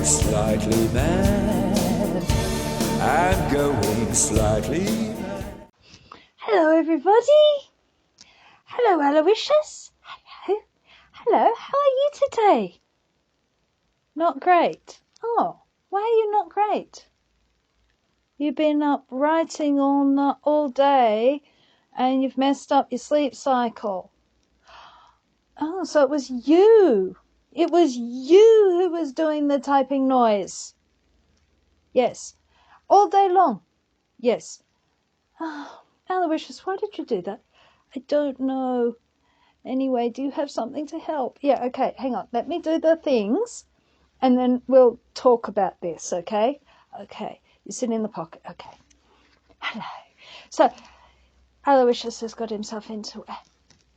slightly mad. I'm going slightly mad. Hello, everybody. Hello, Aloysius. Hello. Hello, how are you today? Not great. Oh, why are you not great? You've been up writing all day and you've messed up your sleep cycle. Oh, so it was you. It was you who was doing the typing noise. Yes. All day long. Yes. Oh, Aloysius, why did you do that? I don't know. Anyway, do you have something to help? Yeah, okay, hang on. Let me do the things and then we'll talk about this, okay? Okay, you sit in the pocket. Okay. Hello. So, Aloysius has got himself into a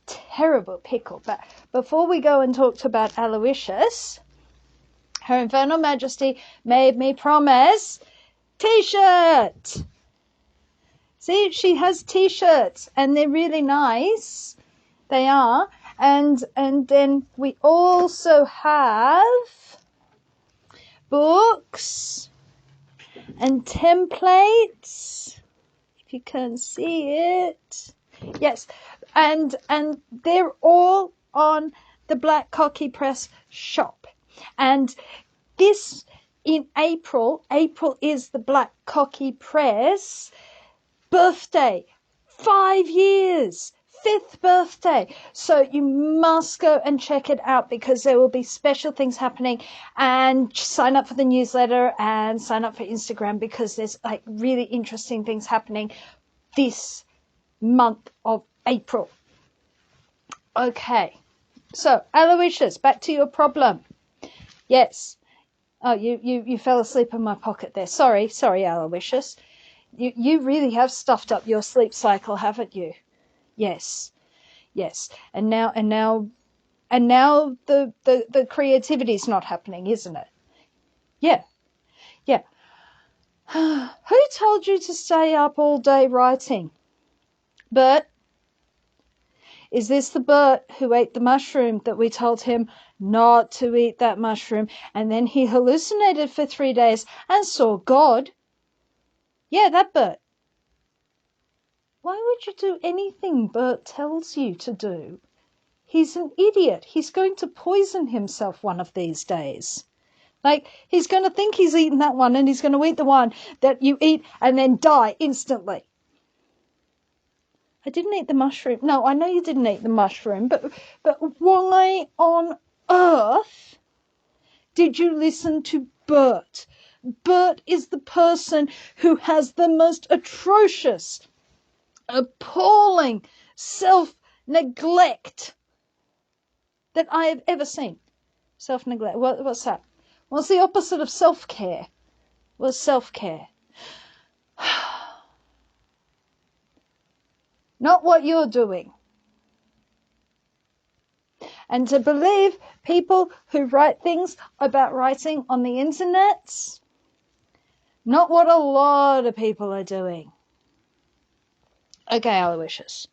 terrible pickle. But before we go and talk about Aloysius, Her Infernal Majesty made me promise T-shirt. See, she has T-shirts and they're really nice. They are. And then we also have books and templates, if you can see it. Yes, and they're all on the Black Cocky Press shop. And this in April is the Black Cocky Press birthday. 5 years. 5th birthday. So you must go and check it out because there will be special things happening, and sign up for the newsletter and sign up for Instagram because there's like really interesting things happening this month of April. Okay. So Aloysius, back to your problem. Yes. Oh, you fell asleep in my pocket there. Sorry, Aloysius. You really have stuffed up your sleep cycle, haven't you? Yes. And now the creativity's not happening, isn't it? Yeah. Who told you to stay up all day writing? Bert? Is this the Bert who ate the mushroom that we told him not to eat that mushroom, and then he hallucinated for 3 days and saw God? Yeah, that Bert. Why would you do anything Bert tells you to do? He's an idiot. He's going to poison himself one of these days. Like, he's going to think he's eaten that one and he's going to eat the one that you eat and then die instantly. I didn't eat the mushroom. No, I know you didn't eat the mushroom, but why on earth did you listen to Bert? Bert is the person who has the most atrocious, appalling self-neglect that I have ever seen. Self-neglect. What's that? What's the opposite of self-care? What's self-care? Not what you're doing. And to believe people who write things about writing on the internet, not what a lot of people are doing. Okay, Aloysius.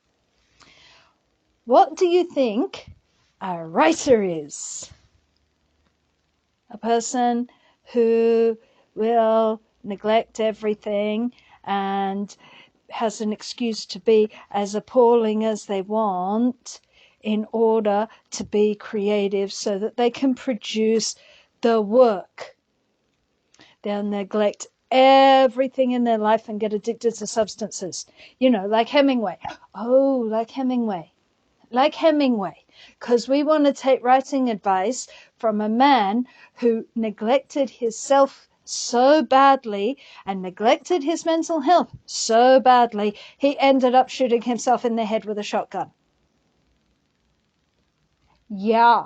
What do you think a writer is? A person who will neglect everything and has an excuse to be as appalling as they want in order to be creative so that they can produce the work. They'll neglect everything in their life and get addicted to substances. You know, like Hemingway. Oh, like Hemingway. Like Hemingway. Because we want to take writing advice from a man who neglected himself so badly and neglected his mental health so badly, he ended up shooting himself in the head with a shotgun. Yeah,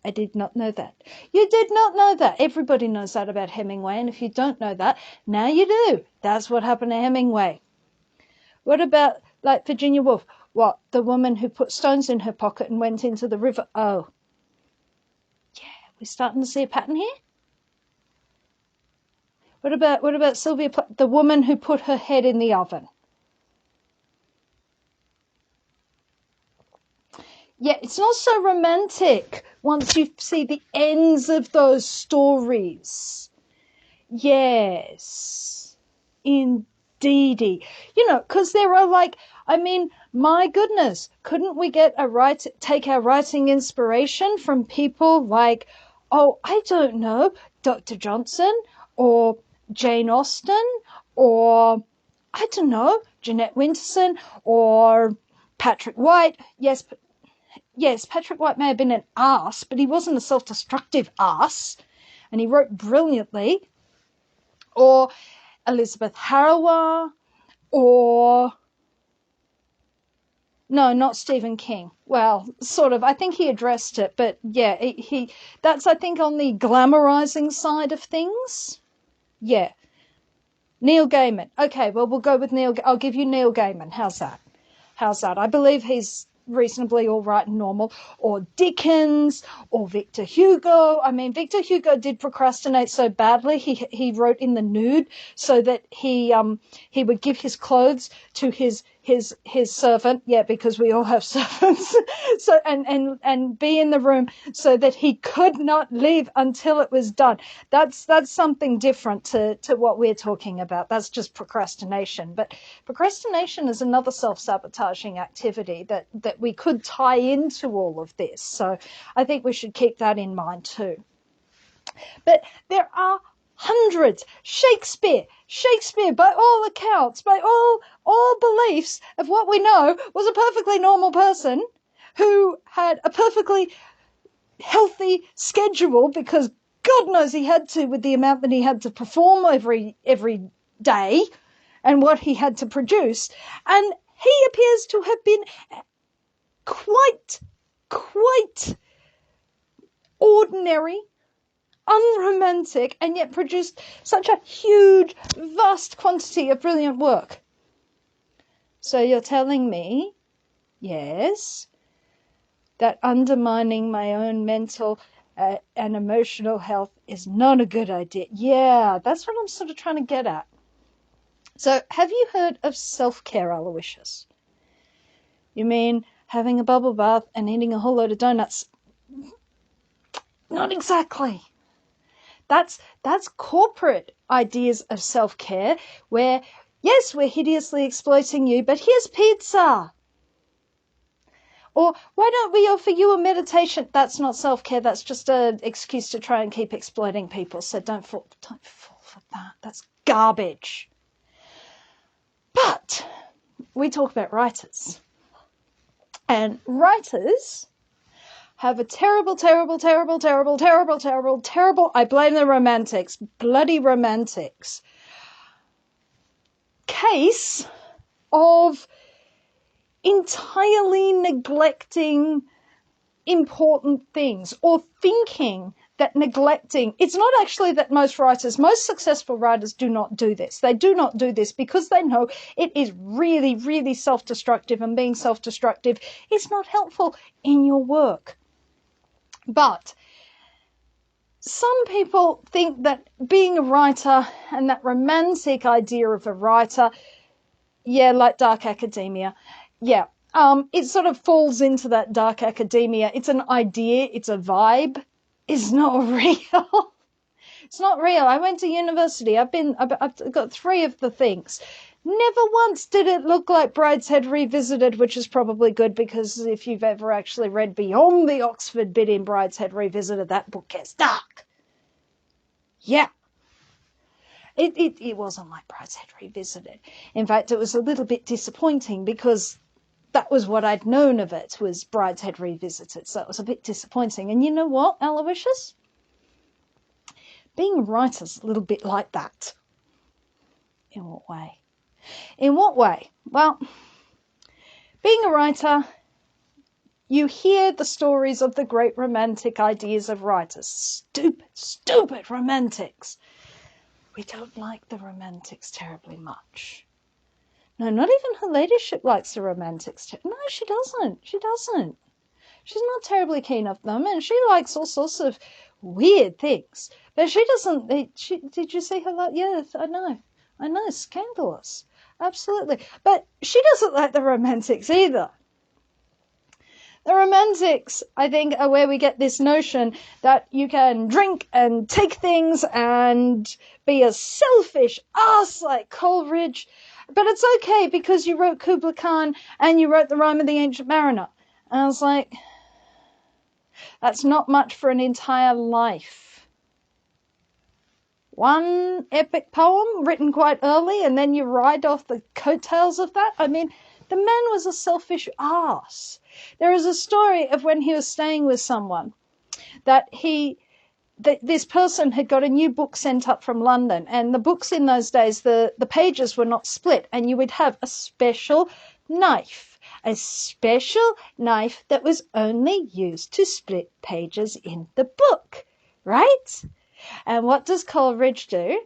I did not know that. You did not know that. Everybody knows that about Hemingway, and if you don't know that, now you do. That's what happened to Hemingway. What about, like, Virginia Woolf? What, the woman who put stones in her pocket and went into the river? Oh. Yeah, we're starting to see a pattern here. What about Sylvia Plath, the woman who put her head in the oven? Yeah, it's not so romantic once you see the ends of those stories. Yes, indeedy. You know, because there are like, I mean, my goodness, couldn't we take our writing inspiration from people like, oh, I don't know, Dr. Johnson or Jane Austen or, I don't know, Jeanette Winterson or Patrick White? Yes, Patrick White may have been an arse, but he wasn't a self-destructive arse, and he wrote brilliantly. Or Elizabeth Harrower, or no, not Stephen King. Well, sort of. I think he addressed it, but yeah, he that's, I think, on the glamorizing side of things. Yeah. Neil Gaiman. Okay, well, we'll go with Neil. I'll give you Neil Gaiman. How's that? I believe he's reasonably all right and normal. Or Dickens, or Victor Hugo. I mean, Victor Hugo did procrastinate so badly. He wrote in the nude so that he would give his clothes to his servant. Yeah, because we all have servants. So and be in the room so that he could not leave until it was done. That's something different to what we're talking about. That's just procrastination. But procrastination is another self-sabotaging activity that we could tie into all of this. So I think we should keep that in mind too. But there are hundreds. Shakespeare, by all accounts, by all beliefs of what we know, was a perfectly normal person who had a perfectly healthy schedule, because God knows he had to, with the amount that he had to perform every day and what he had to produce. And he appears to have been quite ordinary, unromantic, and yet produced such a huge, vast quantity of brilliant work. So you're telling me, yes, that undermining my own mental and emotional health is not a good idea. Yeah, that's what I'm sort of trying to get at. So have you heard of self-care, Aloysius? You mean having a bubble bath and eating a whole load of donuts? Not exactly. That's corporate ideas of self-care where, yes, we're hideously exploiting you, but here's pizza. Or why don't we offer you a meditation? That's not self-care. That's just an excuse to try and keep exploiting people. So don't fall for that. That's garbage. But we talk about writers. And writers have a terrible, I blame the romantics, bloody romantics, case of entirely neglecting important things, or thinking that neglecting, it's not actually that most successful writers do not do this. They do not do this because they know it is really, really self-destructive, and being self-destructive is not helpful in your work. But some people think that being a writer and that romantic idea of a writer, yeah, like dark academia, yeah, it sort of falls into that dark academia. It's an idea, it's a vibe. It's not real. It's not real. I went to university. I've got 3 of the things. Never once did it look like Brideshead Revisited, which is probably good, because if you've ever actually read beyond the Oxford bit in Brideshead Revisited, that book gets dark. Yeah. It wasn't like Brideshead Revisited. In fact, it was a little bit disappointing, because that was what I'd known of it, was Brideshead Revisited. So it was a bit disappointing. And you know what, Aloysius? Being a writer's a little bit like that. In what way? In what way? Well, being a writer, you hear the stories of the great romantic ideas of writers. Stupid romantics. We don't like the romantics terribly much. No, not even her ladyship likes the romantics. No, she doesn't. She's not terribly keen of them, and she likes all sorts of weird things. But she doesn't. Did you see her? Yes, I know, scandalous. Absolutely. But she doesn't like the romantics either. The Romantics, I think, are where we get this notion that you can drink and take things and be a selfish ass like Coleridge, but it's okay because you wrote Kubla Khan and you wrote The Rime of the Ancient Mariner. And I was like, that's not much for an entire life. One epic poem written quite early and then you ride off the coattails of that? I mean, the man was a selfish ass. There is a story of when he was staying with someone that this person had got a new book sent up from London, and the books in those days, the pages were not split, and you would have a special knife that was only used to split pages in the book, right? And what does Coleridge do?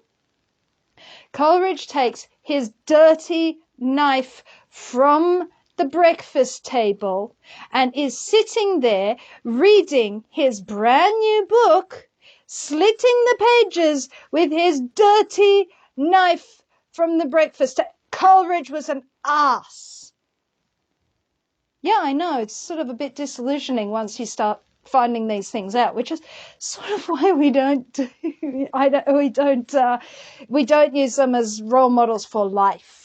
Coleridge takes his dirty knife from the breakfast table and is sitting there reading his brand new book, slitting the pages with his dirty knife from the breakfast table. Coleridge was an ass. Yeah, I know, it's sort of a bit disillusioning once you start finding these things out, which is sort of why we don't use them as role models for life.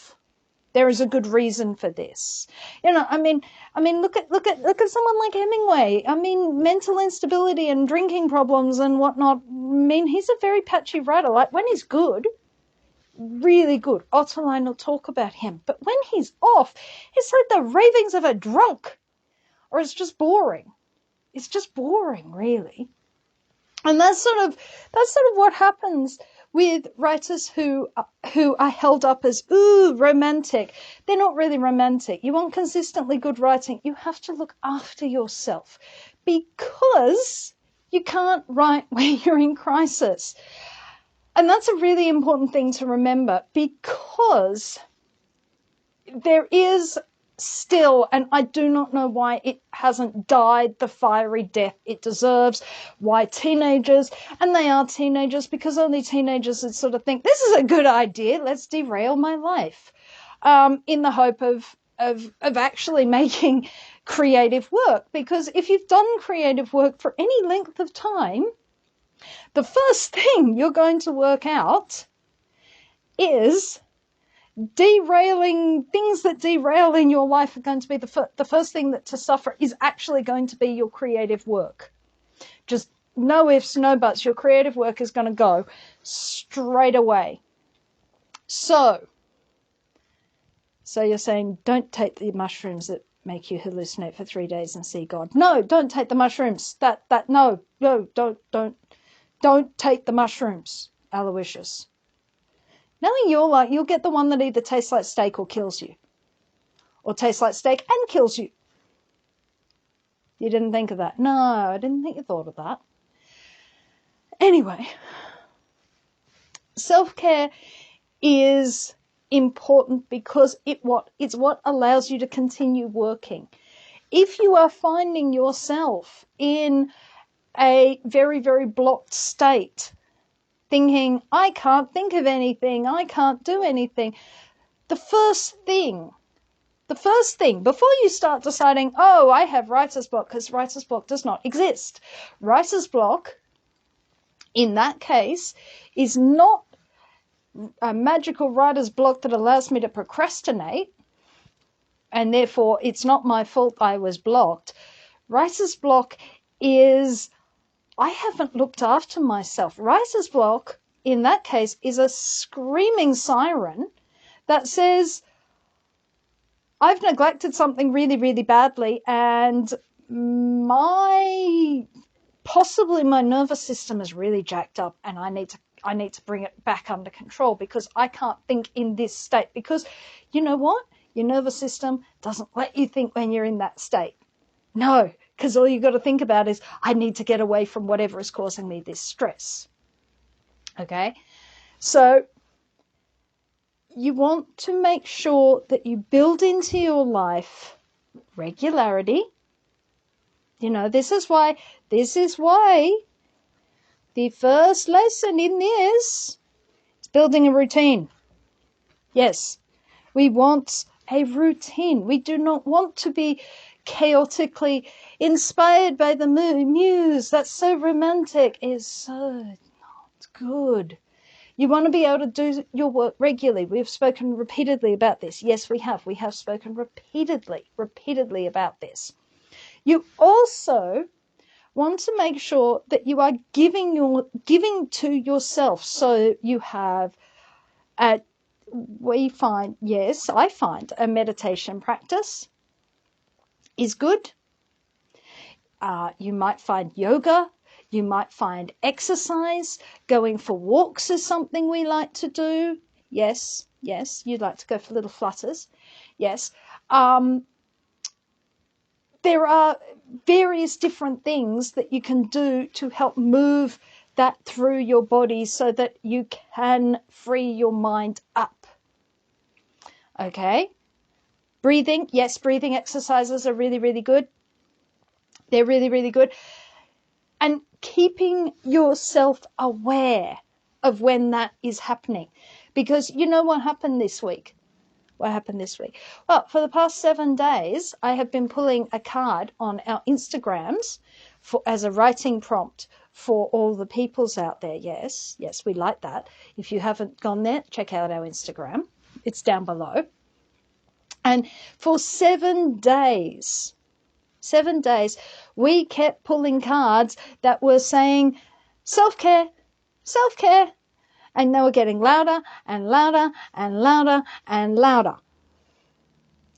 There is a good reason for this. You know, I mean, look at someone like Hemingway. I mean, mental instability and drinking problems and whatnot. I mean, he's a very patchy writer. Like, when he's good, really good, Ottoline will talk about him. But when he's off, it's like the ravings of a drunk. Or it's just boring. It's just boring, really. And that's sort of what happens with writers who are held up as, romantic. They're not really romantic. You want consistently good writing, you have to look after yourself because you can't write when you're in crisis. And that's a really important thing to remember, because there is still, and I do not know why it hasn't died the fiery death it deserves, why teenagers, and they are teenagers because only teenagers would sort of think, this is a good idea, let's derail my life, in the hope of actually making creative work. Because if you've done creative work for any length of time, the first thing you're going to work out is derailing things that derail in your life are going to be the first thing that to suffer is actually going to be your creative work. Just no ifs, no buts. Your creative work is going to go straight away. So you're saying don't take the mushrooms that make you hallucinate for 3 days and see God. No, don't take the mushrooms. No, don't take the mushrooms, Aloysius. Knowing you'll get the one that either tastes like steak or kills you. Or tastes like steak and kills you. You didn't think of that? No, I didn't think you thought of that. Anyway, self-care is important because it's what allows you to continue working. If you are finding yourself in a very, very blocked state, thinking, I can't think of anything, I can't do anything, the first thing, before you start deciding, oh, I have writer's block, because writer's block does not exist. Writer's block, in that case, is not a magical writer's block that allows me to procrastinate, and therefore it's not my fault I was blocked. Writer's block is, I haven't looked after myself. Writer's block, in that case, is a screaming siren that says, I've neglected something really, really badly, and possibly my nervous system is really jacked up, and I need to bring it back under control because I can't think in this state. Because you know what? Your nervous system doesn't let you think when you're in that state. No, because all you've got to think about is, I need to get away from whatever is causing me this stress. Okay? So you want to make sure that you build into your life regularity. You know, this is why the first lesson in this is building a routine. Yes, we want a routine. We do not want to be chaotically inspired by the muse. That's so romantic. Is so not good. You want to be able to do your work regularly. We've spoken repeatedly about this. Yes, we have. We have spoken repeatedly about this. You also want to make sure that you are giving to yourself. So you have I find a meditation practice is good. You might find yoga. You might find exercise. Going for walks is something we like to do. Yes, you'd like to go for little flutters. Yes. There are various different things that you can do to help move that through your body so that you can free your mind up. Okay? Breathing. Yes, breathing exercises are really, really good. They're really, really good. And keeping yourself aware of when that is happening. Because you know what happened this week? What happened this week? Well, for the past 7 days, I have been pulling a card on our Instagrams as a writing prompt for all the peoples out there. Yes, we like that. If you haven't gone there, check out our Instagram. It's down below. And for 7 days, we kept pulling cards that were saying self-care, self-care. And they were getting louder and louder and louder and louder.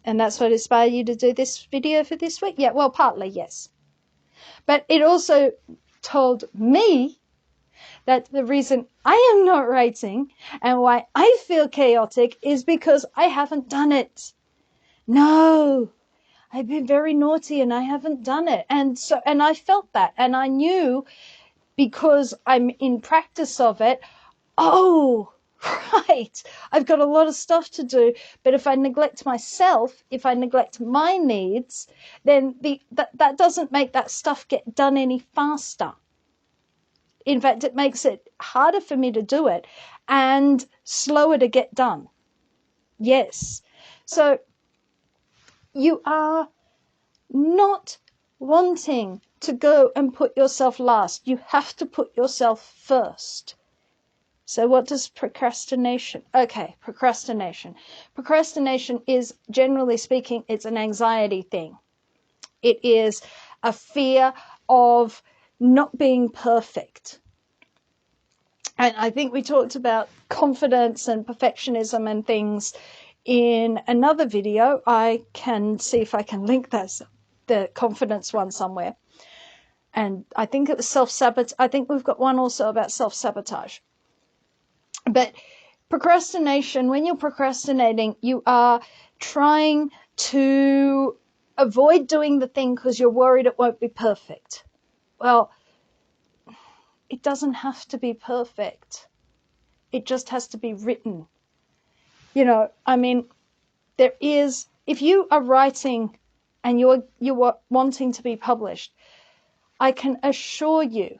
And that's what inspired you to do this video for this week? Yeah, well, partly, yes. But it also told me that the reason I am not writing and why I feel chaotic is because I haven't done it. No, I've been very naughty and I haven't done it. And I felt that, and I knew because I'm in practice of it, oh, right, I've got a lot of stuff to do, but if I neglect myself, if I neglect my needs, then that doesn't make that stuff get done any faster. In fact, it makes it harder for me to do it and slower to get done. Yes. So you are not wanting to go and put yourself last. You have to put yourself first. So what does procrastination? Okay, procrastination. Procrastination is, generally speaking, it's an anxiety thing. It is a fear of not being perfect. And I think we talked about confidence and perfectionism and things in another video. I can see if I can link the confidence one somewhere. And I think it was self-sabotage. I think we've got one also about self-sabotage. But procrastination, when you're procrastinating, you are trying to avoid doing the thing because you're worried it won't be perfect. Well, it doesn't have to be perfect. It just has to be written. You know, I mean, if you are writing and you're wanting to be published, I can assure you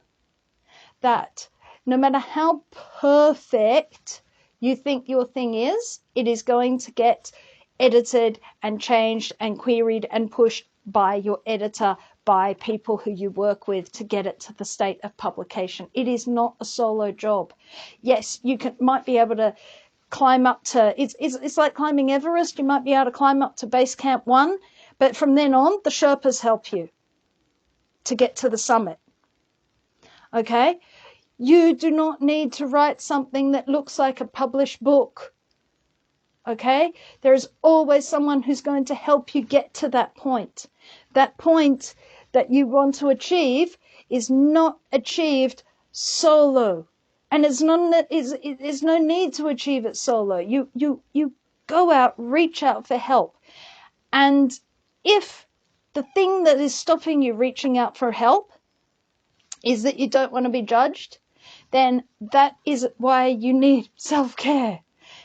that no matter how perfect you think your thing is, it is going to get edited and changed and queried and pushed by your editor, by people who you work with to get it to the state of publication. It is not a solo job. Yes, you might be able to climb up to, it's like climbing Everest. You might be able to climb up to base camp 1, but from then on, the Sherpas help you to get to the summit. Okay? You do not need to write something that looks like a published book. Okay? There is always someone who's going to help you get to that point. That point that you want to achieve is not achieved solo. And there's no need to achieve it solo. You go out, reach out for help. And if the thing that is stopping you reaching out for help is that you don't want to be judged, then that is why you need self-care.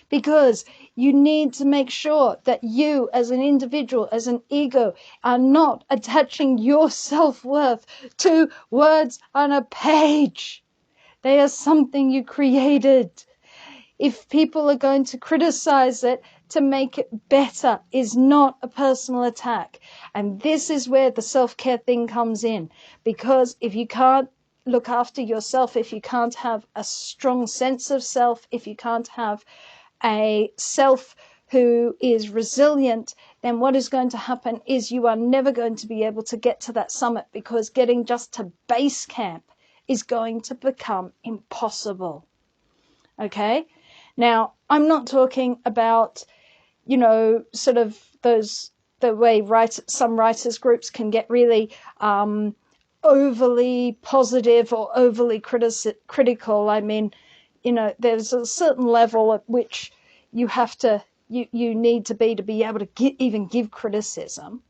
Because you need to make sure that you as an individual, as an ego, are not attaching your self-worth to words on a page. They are something you created. If people are going to criticize it, to make it better is not a personal attack. And this is where the self-care thing comes in. Because if you can't look after yourself, if you can't have a strong sense of self, if you can't have a self who is resilient, then what is going to happen is you are never going to be able to get to that summit, because getting just to base camp is going to become impossible. Okay? Now, I'm not talking about, sort of the way some writers groups can get really overly positive or overly critical. I mean, there's a certain level at which you have to, you need to be able to even give criticism.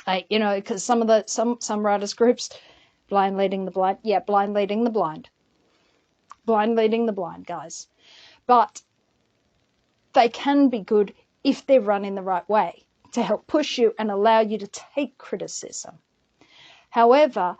Because some writers groups, blind leading the blind. Yeah, blind leading the blind. Blind leading the blind, guys. But they can be good if they're run in the right way to help push you and allow you to take criticism. However,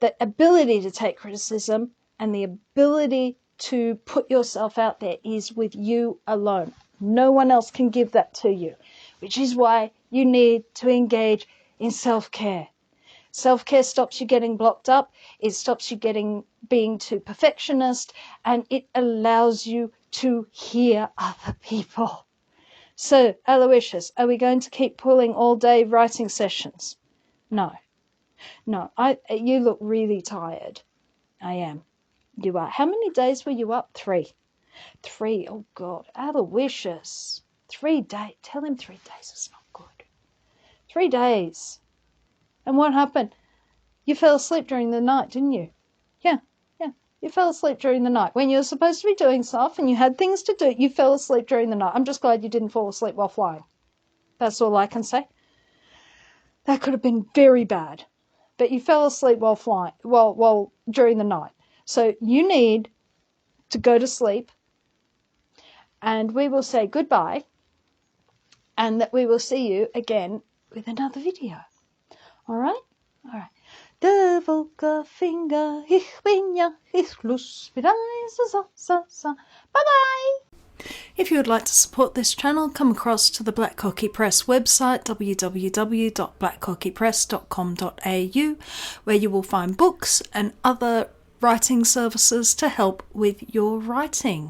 the ability to take criticism and the ability to put yourself out there is with you alone. No one else can give that to you, which is why you need to engage in self-care. Self-care stops you getting blocked up. It stops you being too perfectionist, and it allows you to hear other people. So, Aloysius, are we going to keep pulling all-day writing sessions? No. You look really tired. I am. You are. How many days were you up? 3. 3. Oh, God. Aloysius. 3 days. Tell him 3 days is not good. 3 days. And what happened? You fell asleep during the night, didn't you? Yeah. You fell asleep during the night. When you were supposed to be doing stuff and you had things to do, you fell asleep during the night. I'm just glad you didn't fall asleep while flying. That's all I can say. That could have been very bad. But you fell asleep while flying, while during the night. So you need to go to sleep, and we will say goodbye, and that we will see you again with another video. All right? All right. De Volker Finger, ich bin ja, ich lust mit sa. Bye-bye! If you would like to support this channel, come across to the Black Cocky Press website, www.blackcockypress.com.au, where you will find books and other writing services to help with your writing.